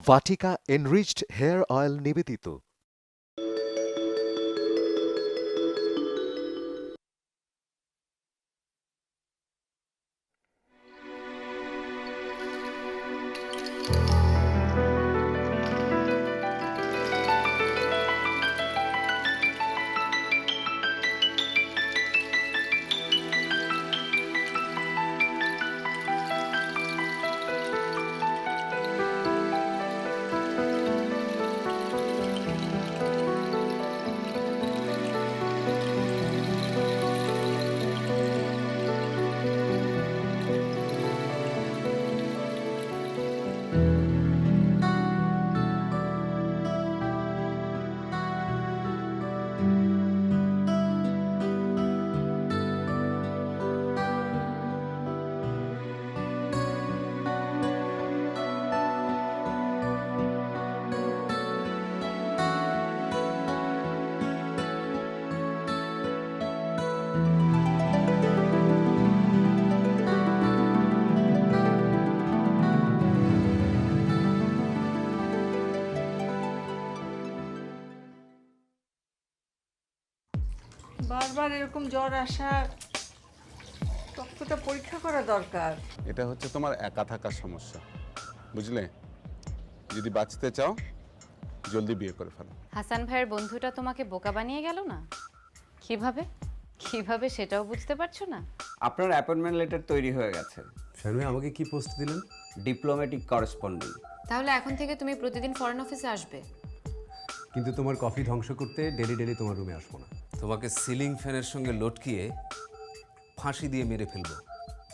Vatika enriched hair oil নিবেদিত। বারবার এরকম জ্বর আসা, রক্তটা পরীক্ষা করা দরকার। এটা হচ্ছে তোমার একা থাকার সমস্যা, বুঝলে? যদি বাঁচতে চাও জলদি বিয়ে করে ফেলো। হাসান ভাইয়ের বন্ধুটা তোমাকে বোকা বানিয়ে গেল না? কিভাবে কিভাবে সেটাও বুঝতে পারছো না? আপনার অ্যাপয়েন্টমেন্ট লেটার তৈরি হয়ে গেছে। শারমি আমাকে কি পোস্ট দিলেন? Diplomatic correspondent. তাহলে এখন থেকে তুমি প্রতিদিন ফরেন অফিসে আসবে। কিন্তু তোমার কফি ধ্বংস করতে ডেলি ডেলি তোমার রুমে আসবো না। তোমাকে সিলিং ফ্যানের সঙ্গে লটকিয়ে ফাঁসি দিয়ে মেরে ফেলবো।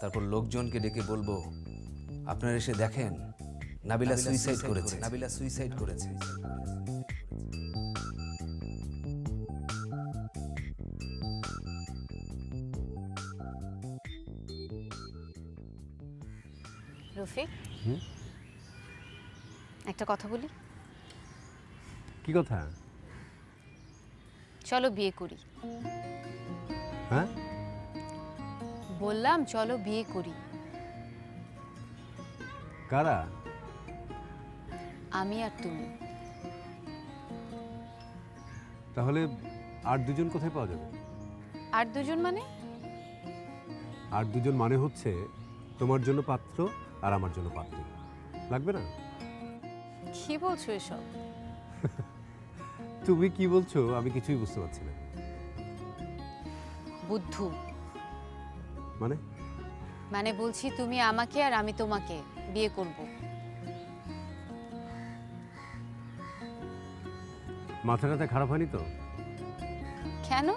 তারপর লোকজনকে ডেকে বলবো, আপনারা এসে দেখেন নাবিলা সুইসাইড করেছে, নাবিলা সুইসাইড করেছে। রফিক, একটা কথা বলি। কি কথা? চলো বিয়ে করি। হ্যাঁ, বললাম চলো বিয়ে করি। কারা? আমি আর তুমি। তাহলে আর দুজন কোথায় পাওয়া যাবে? আর দুজন মানে? আর দুজন মানে হচ্ছে তোমার জন্য পাত্র আর আমার জন্য পাত্র। লাগবে না? কি বলছো এসব? তুমি কি বলছো আমি কিছুই বুঝতে পারছি না। বুদ্ধু মানে? মানে বলছি তুমি আমাকে আর আমি তোমাকে বিয়ে করব। মাথাটা খারাপ হয়নি তো? কেন?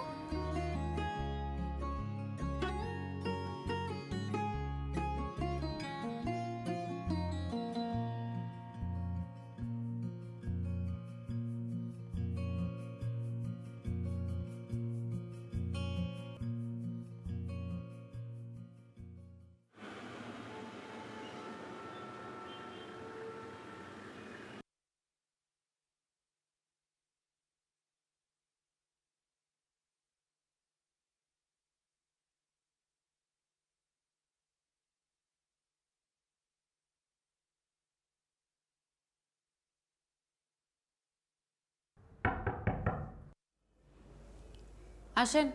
আসেন,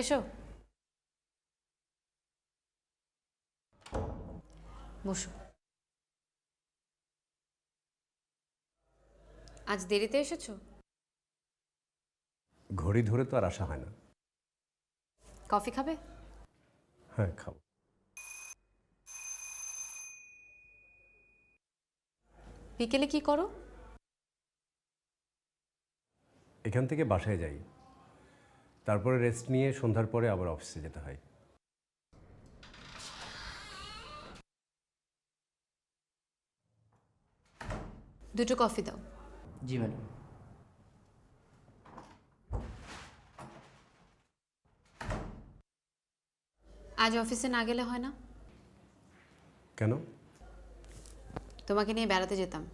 এসো বসো। আজ দেরিতে এসেছো? ঘড়ি ধরে তো আর আসা হয় না। কফি খাবে? হ্যাঁ, খাবো। বিকেলে কি করো? এখান থেকে বাসায় যাই, তারপরে রেস্ট নিয়ে সন্ধ্যার পরে আবার অফিসে যেতে হয়। দুটো কফি দাও। জি ম্যাডাম। আজ অফিসে না গেলে হয় না? কেন? তোমাকে নিয়ে বেড়াতে যেতাম।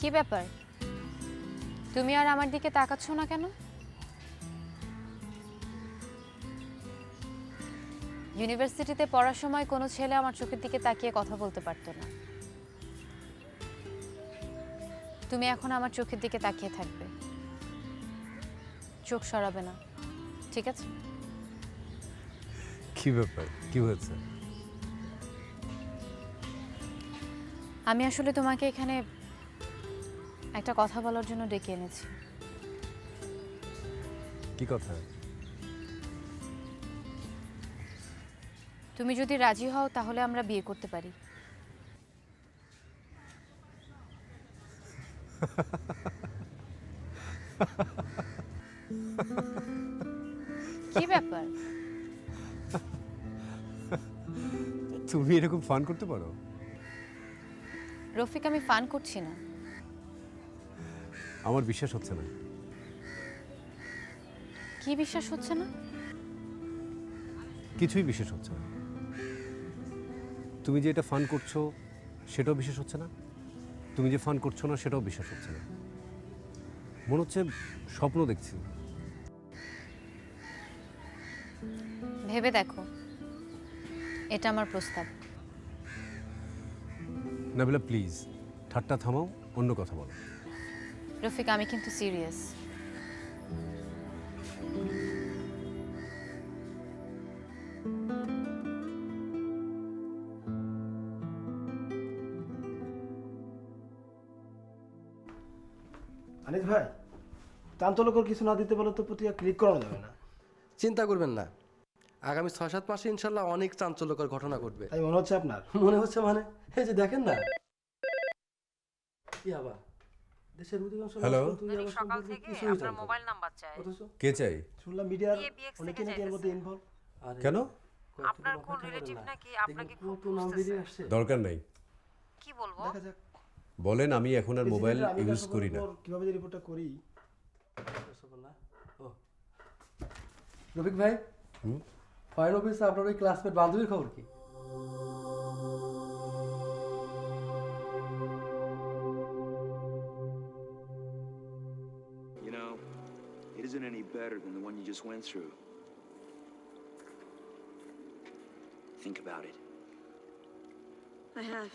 কি ব্যাপার, তুমি আর আমার দিকে তাকাচ্ছ না কেন? ইউনিভার্সিটিতে পড়ার সময় কোনো ছেলে আমার চোখের দিকে তাকিয়ে কথা বলতে পারতো না। তুমি এখন আমার চোখের দিকে তাকিয়ে থাকবে, চোখ সরাবে না, ঠিক আছে? কি ব্যাপার, কি হয়েছে? আমি আসলে তোমাকে এখানে একটা কথা বলার জন্য ডেকে এনেছি। কি কথা? তুমি যদি রাজি হও তাহলে আমরা বিয়ে করতে পারি। কি ব্যাপার? তুমি এরকম ফান করতে পারো? রফিক, আমি ফান করছি না। আমার বিশ্বাস হচ্ছে না। কি বিশ্বাস হচ্ছে না? কিছুই বিশ্বাস হচ্ছে না। তুমি যে এটা ফান করছো সেটাও বিশ্বাস হচ্ছে না, তুমি যে ফান করছো না সেটাও বিশ্বাস হচ্ছে না। মনে হচ্ছে স্বপ্ন দেখছি। ভেবে দেখো, এটা আমার প্রস্তাব। নাবিলা প্লিজ, ঠাট্টা থামাও, অন্য কথা বলো। রফিক, আমি কিন্তু সিরিয়াস। আনিস ভাই, চাঞ্চল্যকর কিছু না দিতে পারলে তো প্রতিটা ক্লিক করানো যাবে না। চিন্তা করবেন না, আগামী 6-7 মাসে ইনশাল্লাহ অনেক চাঞ্চল্যকর ঘটনা ঘটবে। তাই মনে হচ্ছে আপনার? মনে হচ্ছে মানে এই যে দেখেন না, কি আবার দেশের অধিকাংশ হ্যালো? রাষ্ট্র তুই আবার সকাল সম্পর্কে থেকে কিছুই আপনার জানতো না। মোবাইল নাম্বার চাই। অথচ কে চাই? শুনলাম মিডিয়ার BX অনেকে থেকে নাকি এর মধ্যে ইনভলভ। আরে, কেন? কয়েকটা আপনার দিন কোন অপেক্ষা করেন রিলেটিভ না। নাকি দেখবেন আপনাকে খুব কত নাম বেরিয়ে আসছে। দরকার নেই, কি বলবো? দেখা যাক বলেন। আমি এখন আর মোবাইল আমি ইউজ কাজ করি না। করার পর কিভাবে যে রিপোর্টটা করি। না? ও রফিক ভাই, ফরেন অফিসে আপনার ওই ক্লাসমেট বান্ধবীর খবর কি? You know, it isn't any better than the one you just went through. Think about it. I have.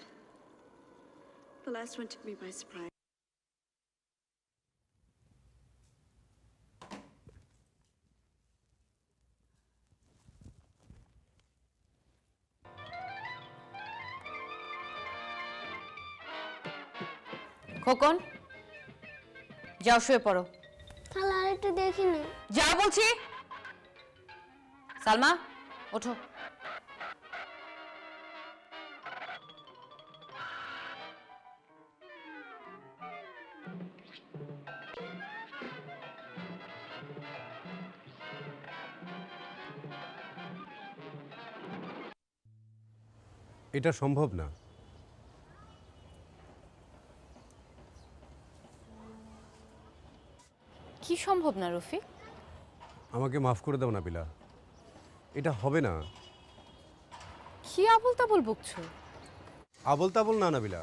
The last one took me by surprise. Khokon, যাও শুয়ে পড়ো। তাহলে আর একটু দেখি না। যা বলছি। সালমা, ওঠো। এটা সম্ভব না। কি সম্ভব না রফিক? আমাকে মাফ করে দাও নাবিলা, এটা হবে না। কি আবল তাবল বকছো? আবল তাবল না নাবিলা,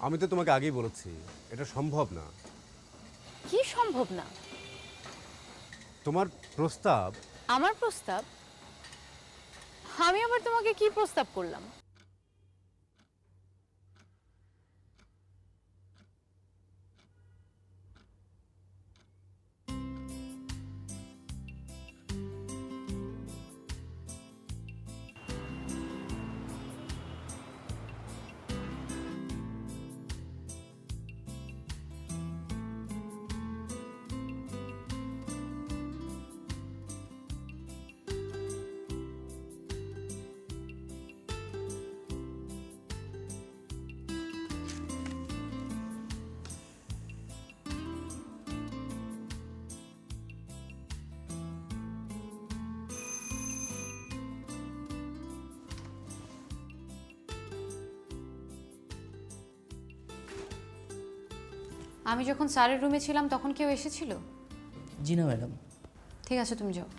আমি তো তোমাকে আগেই বলেছি এটা সম্ভব না। কি সম্ভব না? তোমার প্রস্তাব। আমার প্রস্তাব? আমি আবার তোমাকে কি প্রস্তাব করলাম? আমি যখন স্যারের রুমে ছিলাম তখন কেউ এসেছিল? জি না ম্যাডাম। ঠিক আছে, তুমি যাও।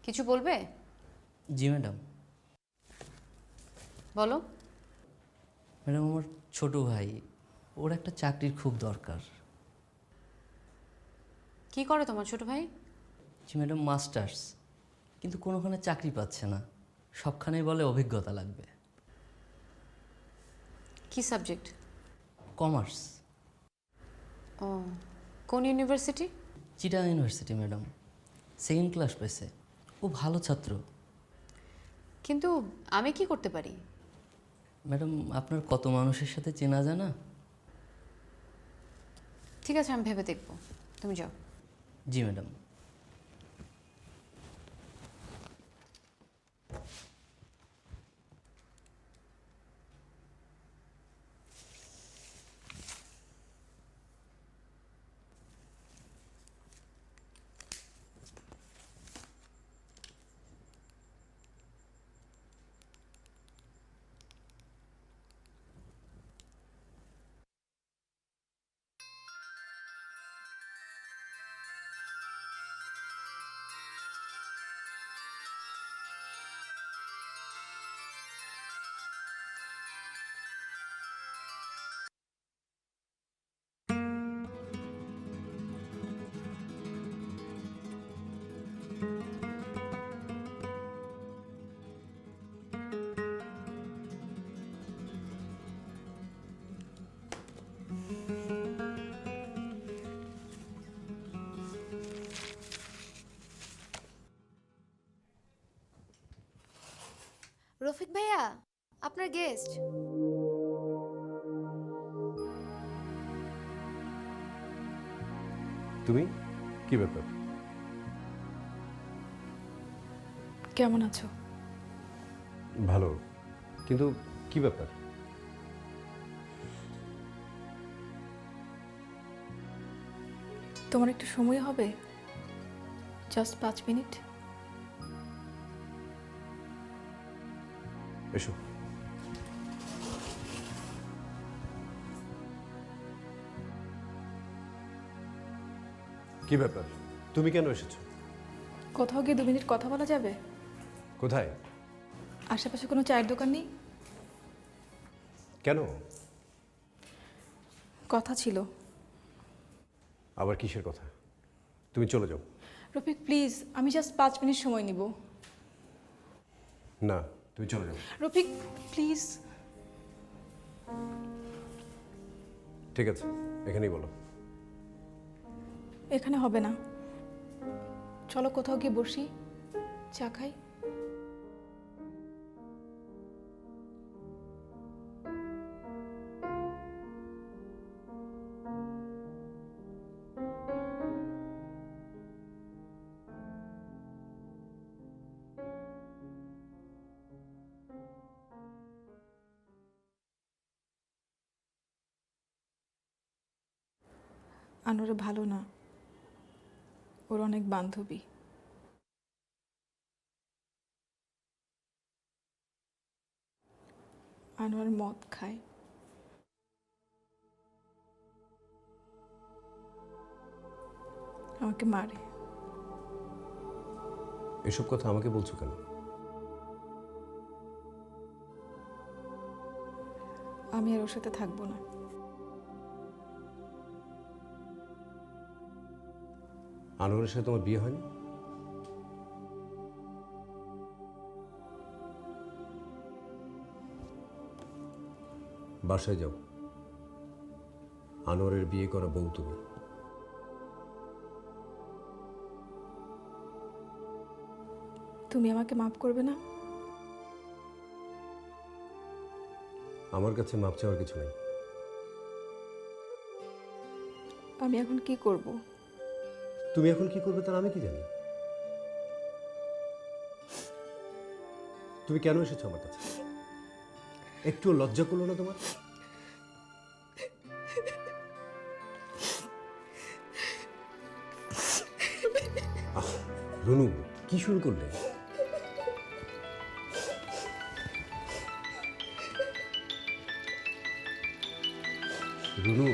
কিছু বলবে? জি ম্যাডাম। বলো। ম্যাডাম, আমার ছোট ভাই, ওর একটা চাকরির খুব দরকার। কি করে তোমার ছোট ভাই? জি ম্যাডাম, মাস্টার্স, কিন্তু কোনোখানে চাকরি পাচ্ছে না। সবখানেই বলে অভিজ্ঞতা লাগবে। কি সাবজেক্ট? কমার্স। ও, কোন university? Chittagong university madam. Second class পেয়েছে। ও ভালো ছাত্র। কিন্তু আমি কি করতে পারি? ম্যাডাম, আপনার কত মানুষের সাথে চেনা জানা। ঠিক আছে, আমি ভেবে দেখব। তুমি যাও। জি ম্যাডাম। রফিক ভাইয়া, আপনার গেস্ট। তুমি কি ব্যাপার? কেমন আছো? ভালো, কিন্তু কি ব্যাপার? তোমার একটু সময় হবে? Just 5 minute. এসো। কি ব্যাপার? তুমি কেন এসেছো? কোথাও গিয়ে 2 মিনিট কথা বলা যাবে? কোথায়? আশেপাশে কোনো চায়ের দোকান নেই? কেন? কথা ছিল। আবার কিসের কথা? তুমি চলে যাও। রফিক প্লিজ, আমি জাস্ট 5 মিনিট সময় নিব। না, তুমি চলে যাও। রফিক প্লিজ। ঠিক আছে, এখানেই বলো। এখানে হবে না, চলো কোথাও গিয়ে বসি, চা খাই। আনোরে ভালো না, ওর অনেক বান্ধবী। আনোয়ার মদ খায়। আমাকে মারে। এসব কথা আমাকে বলছো কেন? আমি আর ওর সাথে থাকবো না। আনোয়ারের সাথে তোমার বিয়ে হয়নি? বাসায় যাও। আনোয়ারের বিয়ে করা বউ তুমি। তুমি আমাকে মাফ করবে না? আমার কাছে মাপ চাওয়ার কিছু নেই। আমি এখন কি করব? তুমি এখন কি করবে তার আমি কি জানি? তুমি কেন এসেছো আমার কাছে? একটু লজ্জা করলো না তোমার? রুনু, কি শুরু করলে? রুনু,